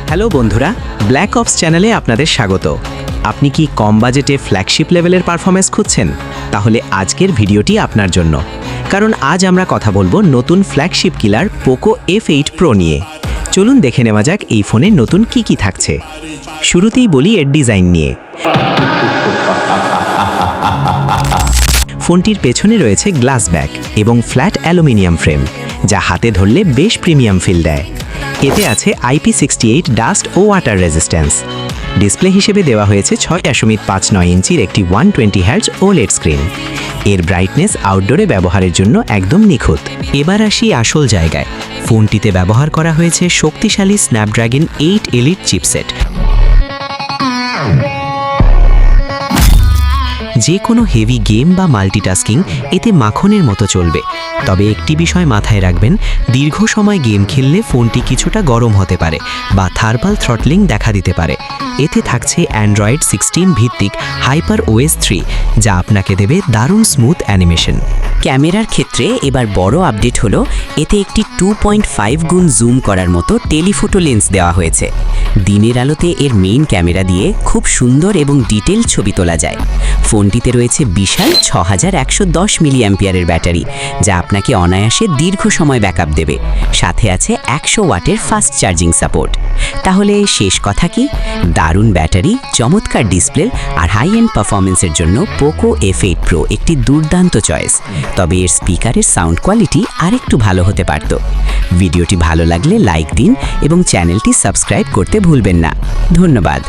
Hello বন্ধুরা, black ops চ্যানেলে আপনাদের স্বাগত। আপনি কি কম বাজেটে ফ্ল্যাগশিপ লেভেলের পারফরম্যান্স খুঁজছেন? তাহলে আজকের ভিডিওটি আপনার জন্য, কারণ আজ আমরা কথা বলবো নতুন flagship killer Poco F8 Pro নিয়ে। চলুন দেখে নেওয়া যাক এই ফোনে নতুন কি থাকছে। শুরুতেই বলি এর ডিজাইন নিয়ে। ফোনটির পেছনে রয়েছে গ্লাস ব্যাক এবং ফ্ল্যাট অ্যালুমিনিয়াম ফ্রেম, যা হাতে ধরলে বেশ প্রিমিয়াম ফিল দেয়। এতে আছে IP68 ডাস্ট ও ওয়াটার রেজিস্ট্যান্স। ডিসপ্লে হিসেবে দেওয়া হয়েছে 6.59 ইঞ্চির একটি 120 হার্টজ OLED স্ক্রিন। এর ব্রাইটনেস আউটডোরে ব্যবহারের জন্য একদম নিখুঁত। এবার আসি আসল জায়গায়। ফোনটিতে ব্যবহার করা হয়েছে শক্তিশালী স্ন্যাপড্রাগন 8 এলিট চিপসেট। যে কোনো হেভি গেম বা মাল্টিটাস্কিং এতে মাখনের মতো চলবে। তবে একটি বিষয় মাথায় রাখবেন, দীর্ঘ সময় গেম খেললে ফোনটি কিছুটা গরম হতে পারে বা থার্মাল থ্রটলিং দেখা দিতে পারে। এতে থাকছে অ্যান্ড্রয়েড 16 ভিত্তিক HyperOS 3, যা আপনাকে দেবে দারুণ স্মুথ অ্যানিমেশন। ক্যামেরার ক্ষেত্রে এবার বড় আপডেট হলো, এতে একটি 2.5 গুণ জুম করার মতো টেলিফোটো লেন্স দেওয়া হয়েছে। দিনের আলোতে এর মেইন ক্যামেরা দিয়ে খুব সুন্দর এবং ডিটেল ছবি তোলা যায়। ফোনটিতে রয়েছে বিশাল 6110 মিলিঅ্যাম্পিয়ারের ব্যাটারি, যা আপনাকে অনায়াসে দীর্ঘ সময় ব্যাকআপ দেবে। সাথে আছে 100 ওয়াটের ফাস্ট চার্জিং সাপোর্ট। তাহলে শেষ কথা কি? দারুণ ব্যাটারি, চমৎকার ডিসপ্লে আর হাই এন্ড পারফরমেন্সের জন্য পোকো F8 Pro একটি দুর্দান্ত চয়েস। তবে এর স্পিকারের সাউন্ড কোয়ালিটি আরেকটু ভালো হতে পারত। ভিডিওটি ভালো লাগলে লাইক দিন এবং চ্যানেলটি সাবস্ক্রাইব করতে ভুলবেন না। ধন্যবাদ।